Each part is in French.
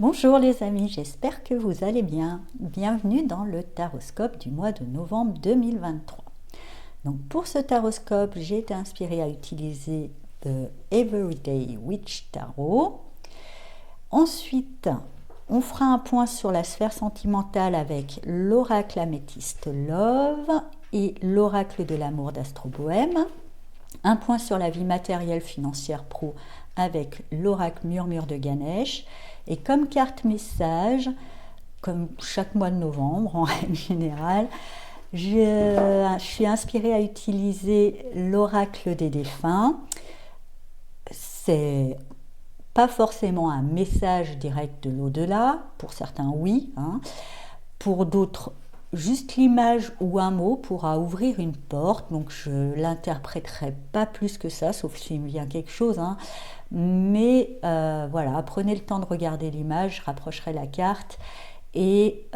Bonjour les amis, j'espère que vous allez bien. Bienvenue dans le taroscope du mois de novembre 2023. Donc pour ce taroscope, j'ai été inspirée à utiliser The Everyday Witch Tarot. Ensuite, on fera un point sur la sphère sentimentale avec l'oracle améthyste Love et l'oracle de l'amour d'Astro Bohème. Un point sur la vie matérielle financière pro avec l'oracle Murmure de Ganesh. Et comme carte message, comme chaque mois de novembre en règle générale, je suis inspirée à utiliser l'oracle des défunts. C'est pas forcément un message direct de l'au-delà, pour certains oui, pour d'autres juste l'image ou un mot pourra ouvrir une porte, donc je l'interpréterai pas plus que ça, sauf s'il me vient quelque chose, mais voilà, prenez le temps de regarder l'image, je rapprocherai la carte et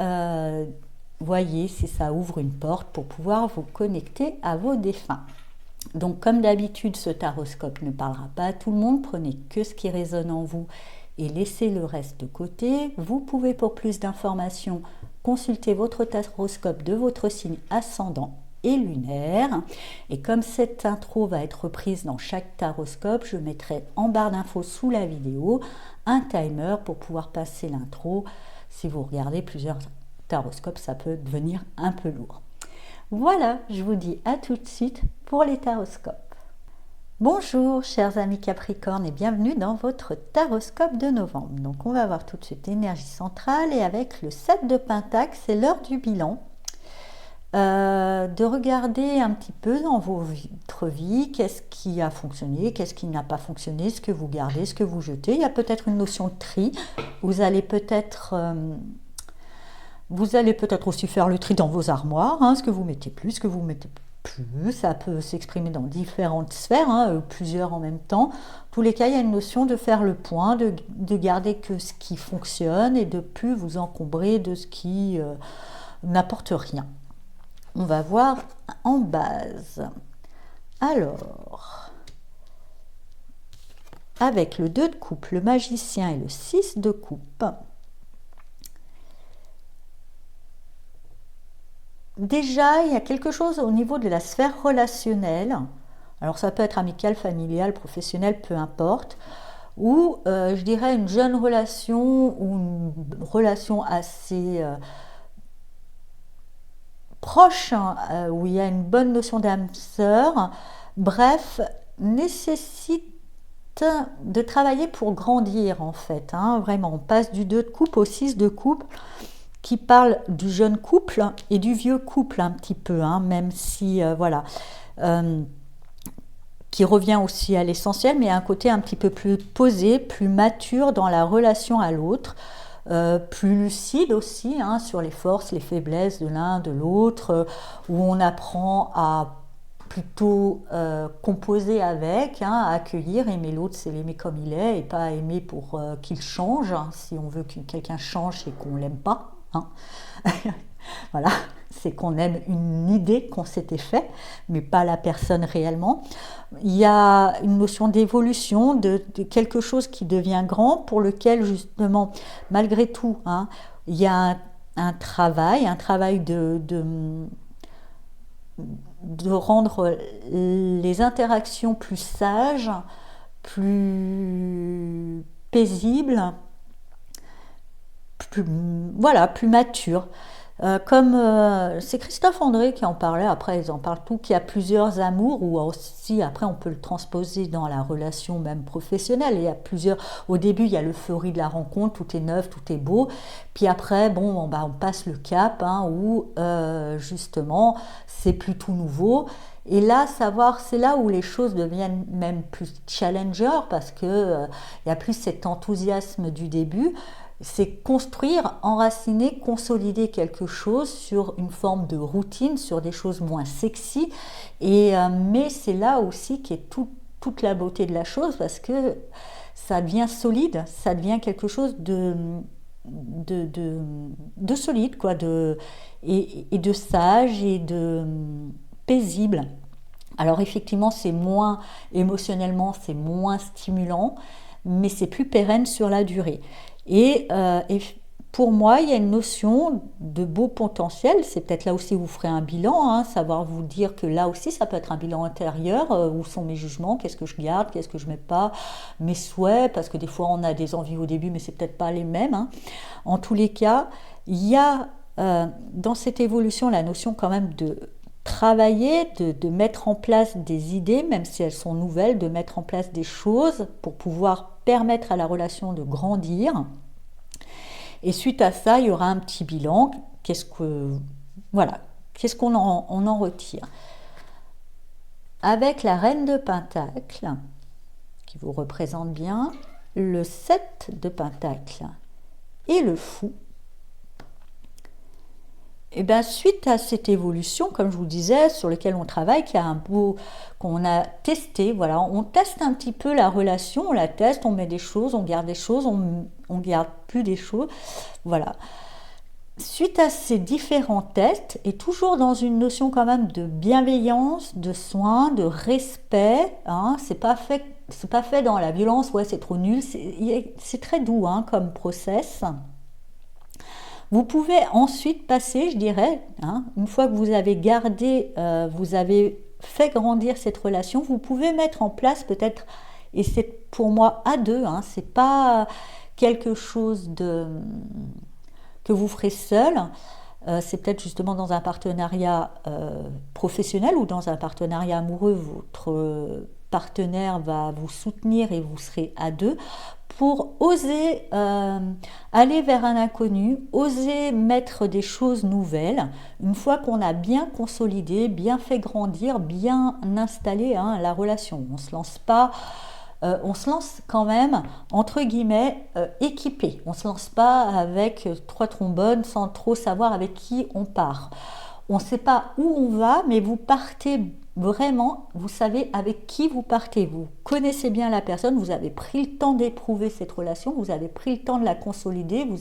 voyez si ça ouvre une porte pour pouvoir vous connecter à vos défunts. Donc comme d'habitude, ce taroscope ne parlera pas à tout le monde, prenez que ce qui résonne en vous et laissez le reste de côté. Vous pouvez, pour plus d'informations, consulter votre taroscope de votre signe ascendant et lunaire. Et comme cette intro va être reprise dans chaque taroscope, je mettrai en barre d'infos sous la vidéo un timer pour pouvoir passer l'intro. Si vous regardez plusieurs taroscopes, ça peut devenir un peu lourd. Voilà, je vous dis à tout de suite pour les taroscopes. Bonjour chers amis Capricorne et bienvenue dans votre taroscope de novembre. Donc on va voir tout de suite l'énergie centrale et avec le 7 de Pentacle, c'est l'heure du bilan. De regarder un petit peu dans votre vie, qu'est-ce qui a fonctionné, qu'est-ce qui n'a pas fonctionné, ce que vous gardez, ce que vous jetez. Il y a peut-être une notion de tri. Vous allez peut-être aussi faire le tri dans vos armoires, ce que vous mettez plus, ce que vous mettez plus. Ça peut s'exprimer dans différentes sphères, plusieurs en même temps. En tous les cas, il y a une notion de faire le point, de garder que ce qui fonctionne et de plus vous encombrer de ce qui n'apporte rien. On va voir en base. Alors, avec le 2 de coupe, le magicien et le 6 de coupe, déjà, il y a quelque chose au niveau de la sphère relationnelle. Alors, ça peut être amical, familial, professionnel, peu importe. Ou, je dirais, une jeune relation ou une relation assez proche, où il y a une bonne notion d'âme sœur. Bref, nécessite de travailler pour grandir, en fait. Vraiment, on passe du 2 de coupe au 6 de coupe, qui parle du jeune couple et du vieux couple un petit peu, même si, qui revient aussi à l'essentiel, mais à un côté un petit peu plus posé, plus mature dans la relation à l'autre, plus lucide aussi, sur les forces, les faiblesses de l'un, de l'autre, où on apprend à plutôt composer avec, à accueillir, aimer l'autre, c'est l'aimer comme il est, et pas aimer pour qu'il change. Si on veut que quelqu'un change, c'est qu'on l'aime pas. Voilà, c'est qu'on aime une idée qu'on s'était fait, mais pas la personne réellement. Il y a une notion d'évolution, de quelque chose qui devient grand, pour lequel justement, malgré tout, il y a un travail de rendre les interactions plus sages, plus paisibles, plus matures. C'est Christophe André qui en parlait, après ils en parlent tout, qu'il y a plusieurs amours, ou aussi après on peut le transposer dans la relation même professionnelle. Il y a plusieurs, au début il y a l'euphorie de la rencontre, tout est neuf, tout est beau, puis après on passe le cap, où justement c'est plus tout nouveau. Et là, c'est là où les choses deviennent même plus challenger, parce que il y a plus cet enthousiasme du début. C'est construire, enraciner, consolider quelque chose sur une forme de routine, sur des choses moins sexy. Mais c'est là aussi qu'est toute la beauté de la chose, parce que ça devient solide, ça devient quelque chose de solide, quoi, et de sage et de paisible. Alors effectivement, c'est moins émotionnellement, c'est moins stimulant, mais c'est plus pérenne sur la durée. Et pour moi, il y a une notion de beau potentiel. C'est peut-être là aussi où vous ferez un bilan, hein, savoir vous dire que là aussi, ça peut être un bilan intérieur. Où sont mes jugements? Qu'est-ce que je garde? Qu'est-ce que je mets pas? Mes souhaits, parce que des fois, on a des envies au début, mais c'est peut-être pas les mêmes, hein. En tous les cas, il y a dans cette évolution la notion quand même de travailler, de mettre en place des idées, même si elles sont nouvelles, de mettre en place des choses pour pouvoir permettre à la relation de grandir. Et suite à ça, il y aura un petit bilan. Voilà, qu'est-ce on en retire? Avec la reine de Pentacle, qui vous représente bien, le 7 de Pentacle et le fou. Et bien, suite à cette évolution, comme je vous disais, sur lequel on travaille, qu'on a testé, voilà, on teste un petit peu la relation, on la teste, on met des choses, on garde des choses, on garde plus des choses, voilà. Suite à ces différents tests, et toujours dans une notion quand même de bienveillance, de soin, de respect, hein, c'est pas fait dans la violence, ouais, c'est trop nul, c'est très doux, hein, comme process. Vous pouvez ensuite passer, je dirais, hein, une fois que vous avez vous avez fait grandir cette relation, vous pouvez mettre en place peut-être, et c'est pour moi à deux, hein, c'est pas quelque chose que vous ferez seul, c'est peut-être justement dans un partenariat professionnel ou dans un partenariat amoureux, votre partenaire va vous soutenir et vous serez à deux pour oser aller vers un inconnu, oser mettre des choses nouvelles, une fois qu'on a bien consolidé, bien fait grandir, bien installé, hein, la relation. On se lance quand même, entre guillemets, équipé. On ne se lance pas avec 3 trombones sans trop savoir avec qui on part. On ne sait pas où on va, mais vous partez vraiment, vous savez avec qui vous partez. Vous connaissez bien la personne, vous avez pris le temps d'éprouver cette relation, vous avez pris le temps de la consolider, vous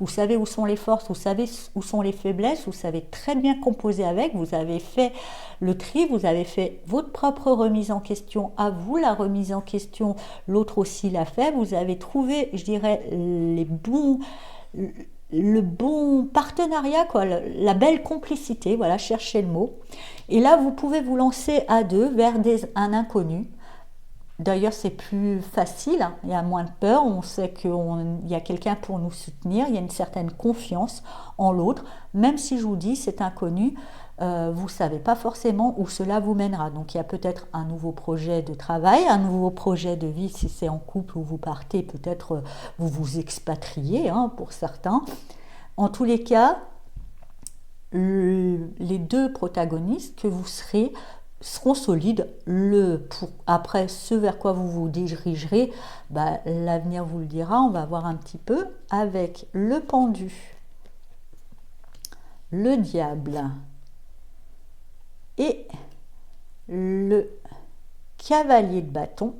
savez où sont les forces, vous savez où sont les faiblesses, vous savez très bien composer avec, vous avez fait le tri, vous avez fait votre propre remise en question à vous, la remise en question, l'autre aussi l'a fait, vous avez trouvé, je dirais, le bon partenariat, quoi, la belle complicité, voilà, cherchez le mot. Et là, vous pouvez vous lancer à deux vers un inconnu. D'ailleurs, c'est plus facile, hein, il y a moins de peur, on sait qu'il y a quelqu'un pour nous soutenir, il y a une certaine confiance en l'autre, même si je vous dis, cet inconnu, vous ne savez pas forcément où cela vous mènera. Donc il y a peut-être un nouveau projet de travail, un nouveau projet de vie si c'est en couple où vous partez, peut-être vous vous expatriez, hein, pour certains. En tous les cas, les deux protagonistes que vous seront solides. Après, ce vers quoi vous vous dirigerez, l'avenir vous le dira. On va voir un petit peu avec le pendu, le diable et le cavalier de bâton.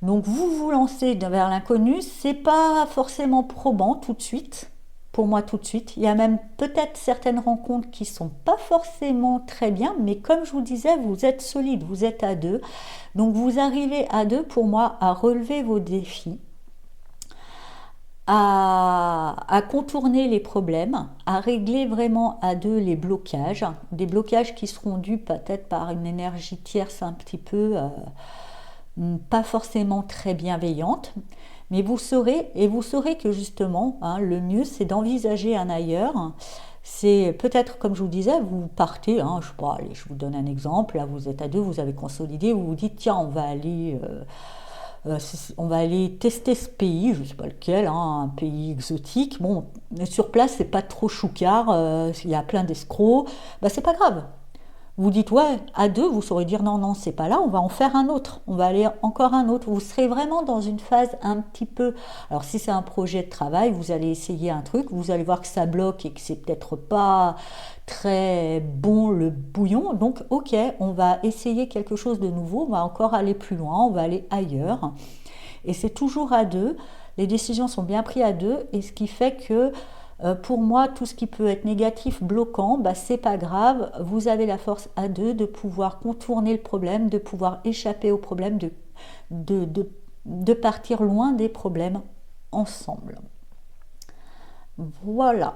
Donc vous vous lancez vers l'inconnu, c'est pas forcément probant tout de suite. Pour moi tout de suite, il y a même peut-être certaines rencontres qui sont pas forcément très bien, mais comme je vous disais, vous êtes solide, vous êtes à deux, donc vous arrivez à deux pour moi à relever vos défis, à contourner les problèmes, à régler vraiment à deux les blocages, des blocages qui seront dus peut-être par une énergie tierce un petit peu pas forcément très bienveillante. Mais vous saurez que justement, hein, le mieux c'est d'envisager un ailleurs. C'est peut-être, comme je vous disais, vous partez, hein, je sais pas, allez, je vous donne un exemple, là vous êtes à deux, vous avez consolidé, vous vous dites tiens, on va aller tester ce pays, je ne sais pas lequel, hein, un pays exotique. Bon, sur place c'est pas trop choucard, il y a plein d'escrocs, c'est pas grave. Vous dites ouais, à deux, vous saurez dire non, c'est pas là, on va en faire un autre, on va aller encore un autre. Vous serez vraiment dans une phase un petit peu. Alors si c'est un projet de travail, vous allez essayer un truc, vous allez voir que ça bloque et que c'est peut-être pas très bon le bouillon. Donc ok, on va essayer quelque chose de nouveau, on va encore aller plus loin, on va aller ailleurs. Et c'est toujours à deux. Les décisions sont bien prises à deux, et ce qui fait que pour moi, tout ce qui peut être négatif, bloquant, c'est pas grave. Vous avez la force à deux de pouvoir contourner le problème, de pouvoir échapper au problème, de partir loin des problèmes. ensemble. Voilà.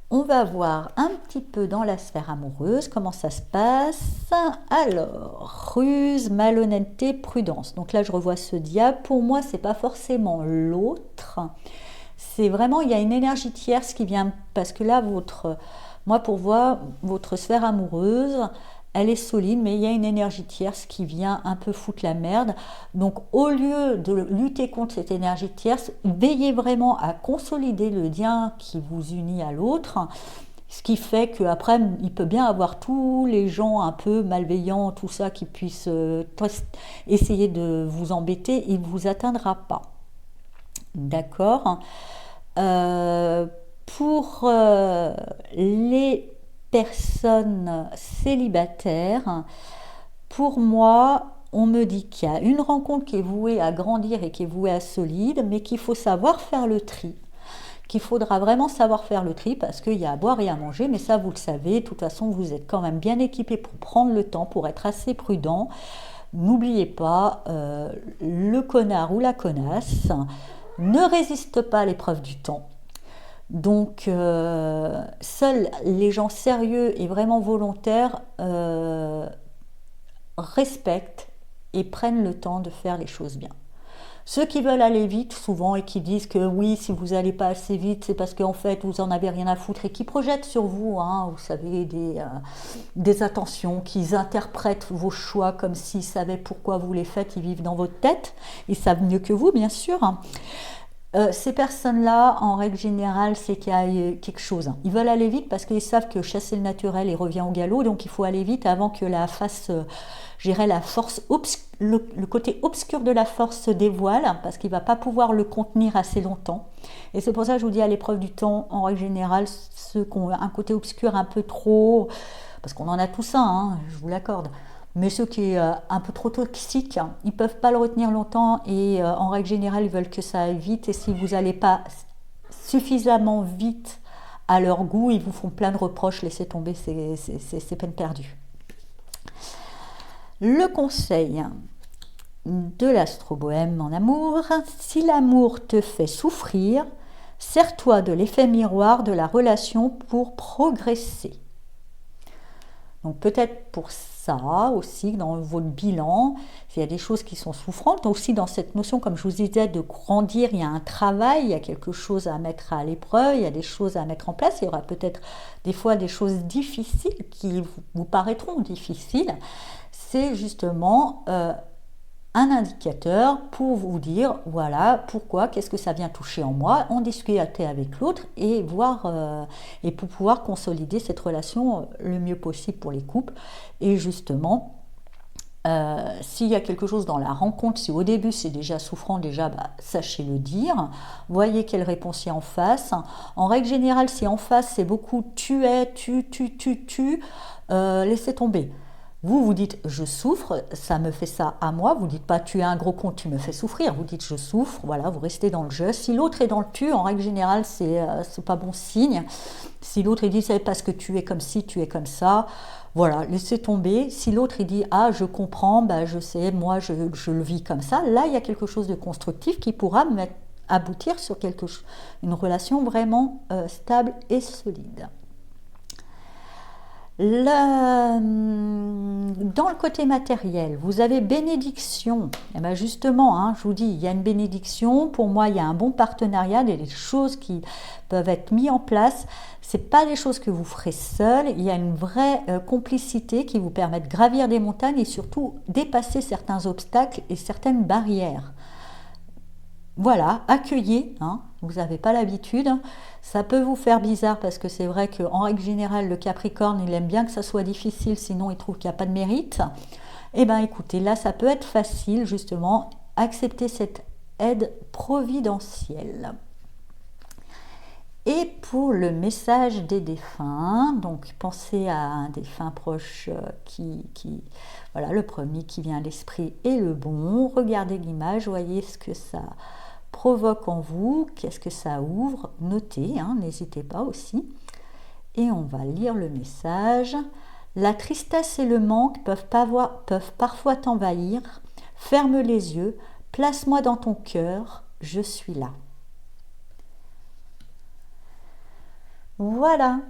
On va voir un petit peu dans la sphère amoureuse comment ça se passe. Alors, ruse, malhonnêteté, prudence. Donc là, je revois ce diable. Pour moi, c'est pas forcément l'autre. C'est vraiment, il y a une énergie tierce qui vient, parce que là, moi, pour voir votre sphère amoureuse, elle est solide, mais il y a une énergie tierce qui vient un peu foutre la merde. Donc, au lieu de lutter contre cette énergie tierce, veillez vraiment à consolider le lien qui vous unit à l'autre. Ce qui fait qu'après, il peut bien avoir tous les gens un peu malveillants, tout ça, qui puissent essayer de vous embêter, il ne vous atteindra pas. D'accord. Pour les personnes célibataires, pour moi, on me dit qu'il y a une rencontre qui est vouée à grandir et qui est vouée à solide, mais qu'il faut savoir faire le tri. Qu'il faudra vraiment savoir faire le tri parce qu'il y a à boire et à manger, mais ça vous le savez, de toute façon vous êtes quand même bien équipé pour prendre le temps, pour être assez prudent. N'oubliez pas, le connard ou la connasse ne résiste pas à l'épreuve du temps. Donc, seuls les gens sérieux et vraiment volontaires respectent et prennent le temps de faire les choses bien. Ceux qui veulent aller vite souvent et qui disent que oui, si vous n'allez pas assez vite, c'est parce qu'en fait vous en avez rien à foutre et qui projettent sur vous, vous savez, des attentions, qui interprètent vos choix comme s'ils savaient pourquoi vous les faites, ils vivent dans votre tête, ils savent mieux que vous bien sûr. Ces personnes-là, en règle générale, c'est qu'il y a quelque chose. Ils veulent aller vite parce qu'ils savent que chasser le naturel, il revient au galop, donc il faut aller vite avant que la face, la force, le côté obscur de la force se dévoile, parce qu'il ne va pas pouvoir le contenir assez longtemps. Et c'est pour ça que je vous dis, à l'épreuve du temps, en règle générale, ceux qui ont un côté obscur un peu trop, parce qu'on en a tous un, je vous l'accorde, mais ceux qui est un peu trop toxique, ils ne peuvent pas le retenir longtemps et en règle générale, ils veulent que ça aille vite. Et si vous n'allez pas suffisamment vite à leur goût, ils vous font plein de reproches, laissez tomber, c'est peine perdue. Le conseil de l'astro-bohème en amour, si l'amour te fait souffrir, sers-toi de l'effet miroir de la relation pour progresser. Donc peut-être pour ça aussi, dans votre bilan, s'il y a des choses qui sont souffrantes, aussi dans cette notion, comme je vous disais, de grandir, il y a un travail, il y a quelque chose à mettre à l'épreuve, il y a des choses à mettre en place, il y aura peut-être des fois des choses difficiles qui vous paraîtront difficiles. C'est justement un indicateur pour vous dire, voilà, pourquoi, qu'est-ce que ça vient toucher en moi, en discuter avec l'autre et voir, et pour pouvoir consolider cette relation le mieux possible pour les couples. Et justement, s'il y a quelque chose dans la rencontre, si au début c'est déjà souffrant, sachez le dire, voyez quelle réponse il y a en face. En règle générale, si en face c'est beaucoup tu, laissez tomber. Vous dites je souffre, ça me fait ça à moi, vous dites pas tu es un gros con, tu me fais souffrir, vous dites je souffre, voilà, vous restez dans le je. Si l'autre est dans le tu, en règle générale, c'est pas bon signe. Si l'autre il dit c'est parce que tu es comme ci, tu es comme ça, voilà, laissez tomber. Si l'autre il dit ah je comprends, je sais, moi je le vis comme ça, là il y a quelque chose de constructif qui pourra aboutir sur une relation vraiment stable et solide. Dans le côté matériel, vous avez bénédiction. Et bien justement, je vous dis, il y a une bénédiction. Pour moi, il y a un bon partenariat, il y a des choses qui peuvent être mises en place. Ce n'est pas des choses que vous ferez seul. Il y a une vraie complicité qui vous permet de gravir des montagnes et surtout dépasser certains obstacles et certaines barrières. Voilà, accueillez, vous n'avez pas l'habitude. Ça peut vous faire bizarre parce que c'est vrai qu'en règle générale, le Capricorne, il aime bien que ça soit difficile, sinon il trouve qu'il n'y a pas de mérite. Eh bien écoutez, là ça peut être facile justement, accepter cette aide providentielle. Et pour le message des défunts, donc pensez à un défunt proche voilà, le premier qui vient à l'esprit est le bon. Regardez l'image, voyez ce que ça provoque en vous, qu'est-ce que ça ouvre, notez, n'hésitez pas aussi. Et on va lire le message. La tristesse et le manque peuvent parfois t'envahir. Ferme les yeux, place-moi dans ton cœur, je suis là. Voilà,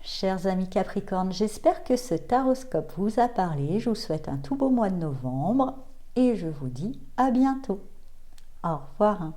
chers amis Capricorne, j'espère que ce taroscope vous a parlé. Je vous souhaite un tout beau mois de novembre et je vous dis à bientôt. Au revoir.